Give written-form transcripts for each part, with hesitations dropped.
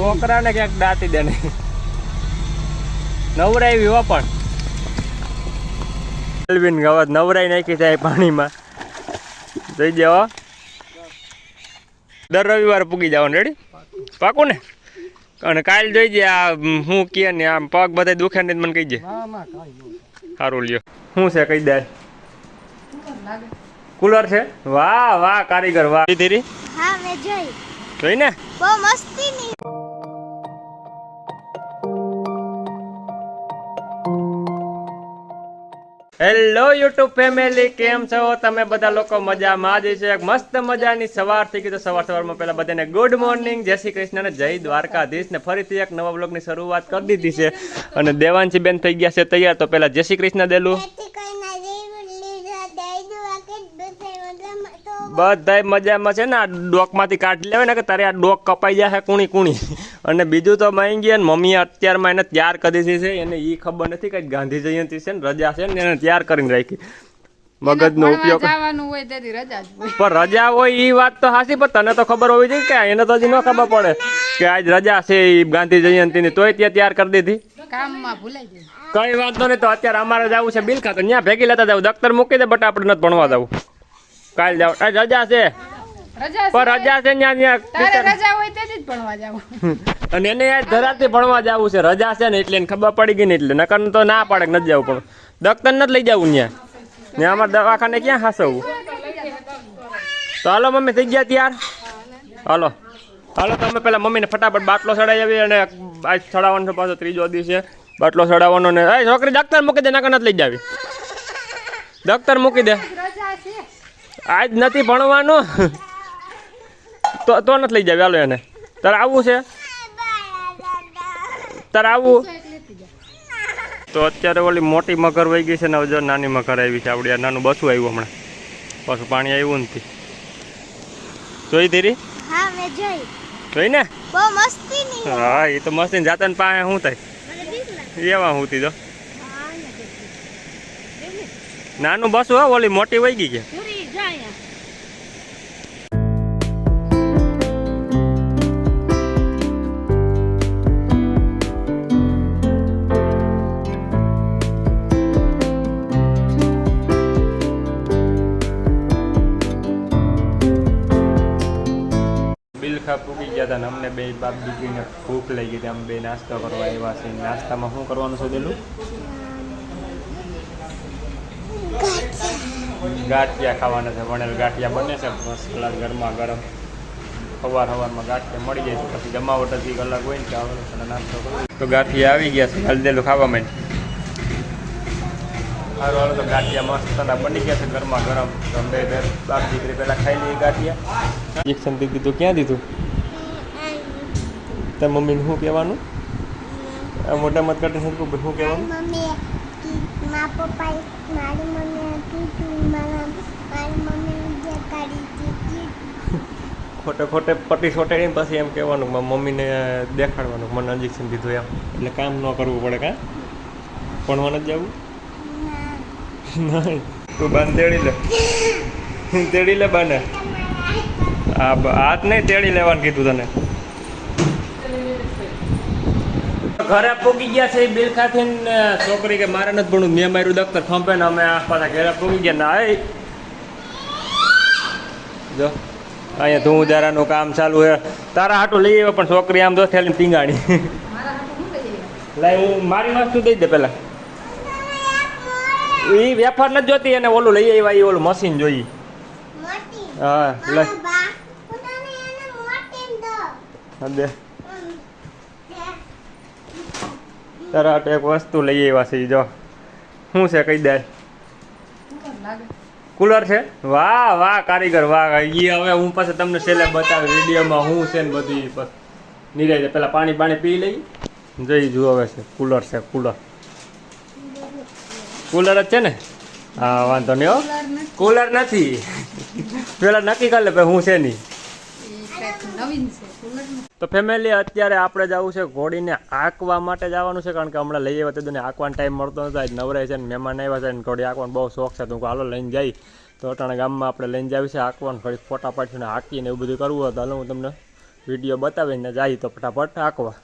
છોકરાને ક્યાંક દાટી દે ને નવરાવી હો પણ એલ્વિન ગવત નવરાઈ નાખી જાય પાણીમાં જઈ જાઓ દર રવિવારે પૂગી જવાનું રેડી પાકું ને અને કાલ જોઈ જાય આ હું કે ને આમ પગ બધા દુખે ને મને કહી જાય સારું લ્યો શું છે કહી દે કુલર છે વાહ વાહ કારીગર વાહ ધીરી હા મે જોઈ ને બહુ મસ્તી ની હેલો યુટ્યુબ ફેમિલી કેમ છો તમે બધા લોકો મજામાં જ છે મસ્ત મજાની સવાર થઈ ગઈ તો સવારમાં પહેલા બધાને ગુડ મોર્નિંગ જય શ્રી કૃષ્ણ ને જય દ્વારકાધીશ ને ફરીથી એક નવા બ્લોગની શરૂઆત કરી દીધી છે અને દેવાંશી બેન થઈ ગયા છે તૈયાર તો પહેલા જય શ્રી કૃષ્ણ દેલું બધાય મજામાં છે ને આ ડોકમાંથી કાઢી લેવાય ને કે તારે આ ડોક કપાઈ જાય કુણી કુણી અને બીજું તો માઈ ગયા ને મમ્મીએ અત્યારમાં એને તૈયાર કરી દીધી છે એને એ ખબર નથી કે ગાંધી જયંતિ છે ને રજા છે ને એને તૈયાર કરીને રાખી મગજનો ઉપયોગ પણ રજા હોય એ વાત તો હાસી પણ તને તો ખબર હોવી જોઈએ કે એને તો હજી ન ખબર પડે કે આજ રજા છે એ ગાંધી જયંતિની તોય ત્યાં તૈયાર કરી દીધી કઈ વાંધો નહીં તો અત્યારે અમારે જવું છે બિલખા તો ત્યાં ભેગી લેતા જવું દફતર મૂકી દે બટ આપણે નથી ભણવા જવું કાલ જાવ રજા છે પણ રજા છે અને એને ધરાથી ભણવા જવું છે રજા છે ને એટલે એને ખબર પડી ગઈ ને એટલે નકર તો ના પાડે નથી જવું પણ દફતર નથી લઈ જવું ત્યાં અમારે દવાખાને ક્યાં હાસવું તો હાલો મમ્મી થઈ ગયા ત્યાર હાલો હાલો તમે પેલા મમ્મીને ફટાફટ બાટલો ચડાવી આવી અને આજ ચડાવવાનો પાછો ત્રીજો દિવસ છે બાટલો ચડાવવાનો ને એ છોકરી દફતર મૂકી દે નકર નથી લઈ જાવી દફતર મૂકી દે આજ નથી ભણવાનું તો નથી લઈ જાવ હાલો એને તારે આવવું છે તારે આવવું તો અત્યારે ઓલી મોટી મગર વહી ગઈ છે ને જો નાની મગર આવી છે આવડી નાનું બસું આવ્યું હમણાં પાછું પાણી આવ્યું નથી જોઈ ધીરી હા મે જોઈ ને બહુ મસ્તી ની હા એ તો મસ્તી જાતા ને પાસે શું થાય એવા હું તો નાનું બસું હા ઓલી મોટી વહી ગઈ છે બિલખા પૂકી ગયા હતા ને અમને બે બાપ દીકરીને ભૂખ લઈ ગઈ હતી અમે બે નાસ્તો કરવા આવ્યા છે નાસ્તામાં શું કરવાનું છે દેલું ગાંઠિયા ખાવાના છે વણેલ ગાંઠિયા બને છે મસ્ત ગરમા ગરમ સવારમાં ગાંઠિયા મળી જાય છે પછી જમાવટ હજી અલગ હોય ને કે આવે નાસ્તો કરો તો ગાંઠિયા આવી ગયા છે હલદેલું ખાવા માંડ સારું હાલો તો ગાંઠિયા મસ્ત બની ગયા છે ગરમા ગરમ તો અમે બાપ દીકરી પહેલાં ખાઈ લઈએ ગાંઠિયા ઇન્જેક્શન દીધું તો ક્યાં દીધું તાર મમ્મીને શું કહેવાનું આ મોટા મત કાઢે શું કહેવાનું ખોટે ખોટે પટ્ટી સોટાડીને પછી એમ કહેવાનું મમ્મીને દેખાડવાનું મને ઇન્જેક્શન દીધું એમ એટલે કામ ન કરવું પડે કાં ભણવા નથી જવું નહીં તું બાને તેડી લે બાને હાથ નહીં તેડી લેવાનું કીધું તને ઘરે પૂગી ગયા છે બિલખાથી ને છોકરી કે મારે નથી ભણવું મેં માર્યું દફતર ખંભે ને અમે પાછા ઘરે પૂગી ગયા ના જો અહીંયા ધૂ ઉજારાનું કામ ચાલુ છે તારા હાટું લઈ આવ્યો પણ છોકરી આમ તો થેલીને પીંગાણી લાઈ હું મારી વસ્તુ દઈ દે પેલા એ વેફર નથી જોતી એને ઓલું લઈ આવ્યા એ ઓલું મશીન જોઈ હા લઈ દે તારા એક વસ્તુ લઈ આવ્યા છે જો શું છે કહી દે કુલર છે વાહ વાહ કારીગર વાહ એ હવે હું પાછું તમને છેલ્લે બતાવે વિડીયોમાં શું છે ને બધી બસ નિરાય પેલા પાણી પી લઈ જઈ જુઓ હવે છે કુલર જ છે ને હા વાંધો નહીં હો કુલર નથી પેલા નક્કી કરી લે ભાઈ હું છે નહીં તો ફેમિલી અત્યારે આપણે જવું છે ઘોડીને આંકવા માટે જવાનું છે કારણ કે હમણાં લઈ આવ્યા તેને આંકવાનો ટાઈમ મળતો નથી આજ નવરાય છે ને મહેમાન આવ્યા છે ને ઘોડી આંકવાનો બહુ શોખ છે તો હું હાલો લઈને જઈ તો અટાણા ગામમાં આપણે લઈને જાવી છે આંકવાનું ઘડી ફોટા પાડીને હાંકીને એવું બધું કરવું હતું હાલો હું તમને વિડીયો બતાવીને જાય તો ફટાફટ આંકવા.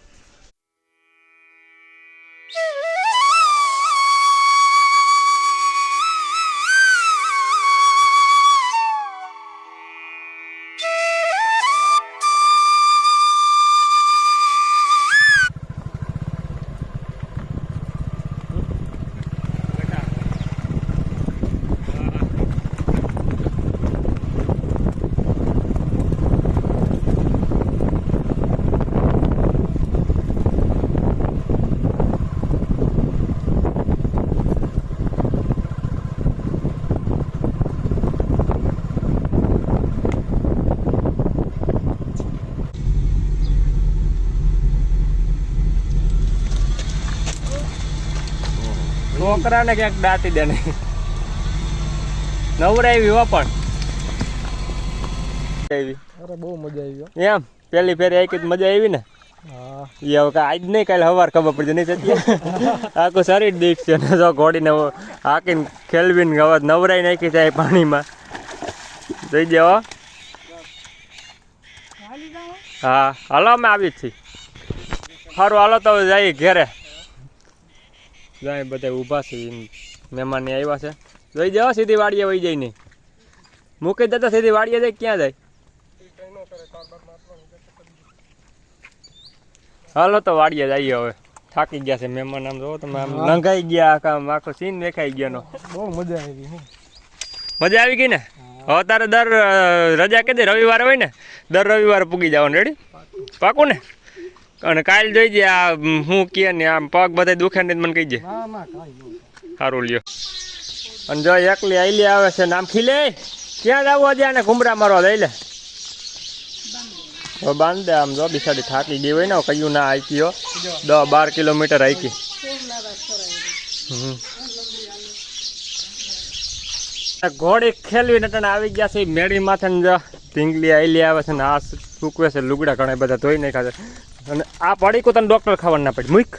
છોકરાને ક્યાંક દાટી દે નહીં નવરાવી હો પણ અરે બહુ મજા આવી એમ પેલી ફેરી આવી મજા આવી ને હા એ હવે આજ નહીં કાલે સવાર ખબર પડશે નહીં થતી આખું શરીર દીઠ છે ને જો ઘોડીને હાકીને ખેલવીને હવે નવરાઈ નાખી જાય પાણીમાં જઈ જાઓ. હા હાલો અમે આવી જ છીએ. સારું હાલો તો જઈએ ઘેરે જાય બધા ઊભા છે મહેમાન આવ્યા છે. જોઈ જાઓ સીધી વાડીએ વહી જાય નહીં મૂકી દેતા સીધી વાડીએ જાય ક્યાં જાય. હાલો તો વાડીએ જઈએ હવે થાકી ગયા છે મહેમાન. આમ જોવો તમે આમ લંઘાઈ ગયા આખો સીન દેખાઈ ગયો. બહુ મજા આવી મજા આવી ગઈ ને. હવે તારે દર રજા કીધી રવિવારે હોય ને દર રવિવારે પૂગી જવાનું. રેડી પાકું ને. અને કાલ જોઈ જાય આ હું કે ને આમ પગ બધા દુખે ને મને કહી જાય. સારું લ્યો. અને જો એકલી આઈલી આવે છે નામ ખીલે ક્યાં જવું હજી આને ઘુમરા મારવા દઈ લે બાંધ દે. આમ જો બિસાડી થાકી ગઈ હોય ને કયું ના હાઈકીઓ 10-12 કિલોમીટર હાઈકી. ઘોડી ખેલવી નટણ આવી ગયા છે મેળી માથે ને જો ઢીંગલી આઈલી આવે છે ને આ સૂકવે છે લુગડા ઘણા બધા ધોઈ નાખ્યા છે. અને આ પડીકું તને ડૉક્ટર ખાવાનું ના પડી મૂક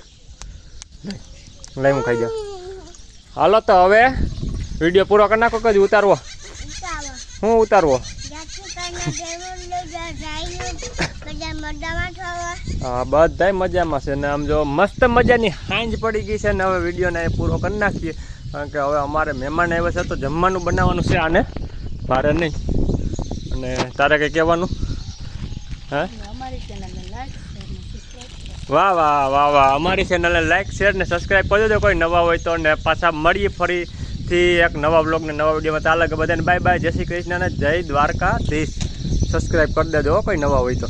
લઈ હું ખાઈ જાઉં. હાલો તો હવે વિડીયો પૂરો કરી નાખો કદી ઉતારવો હું ઉતારવો. હા બધાય મજામાં છે ને આમ જો મસ્ત મજાની હાંજ પડી ગઈ છે ને હવે વિડીયોને પૂરો કરી નાખીએ કારણ કે હવે અમારે મહેમાન આવ્યા છે તો જમવાનું બનાવવાનું છે આને મારે નહીં. અને તારે કંઈ કહેવાનું હા વાહ વાહ વાહ વાહ અમારી ચેનલને લાઈક શેર ને સબસ્ક્રાઈબ કરી દેજો કોઈ નવા હોય તો. ને પાછા મળીએ ફરીથી એક નવા બ્લોગ ને નવા વિડીયોમાં. ચાલે કે બધાને બાય બાય જય શ્રી કૃષ્ણ ને જય દ્વારકાધીશ. સબસ્ક્રાઈબ કરી દેજો કોઈ નવા હોય તો.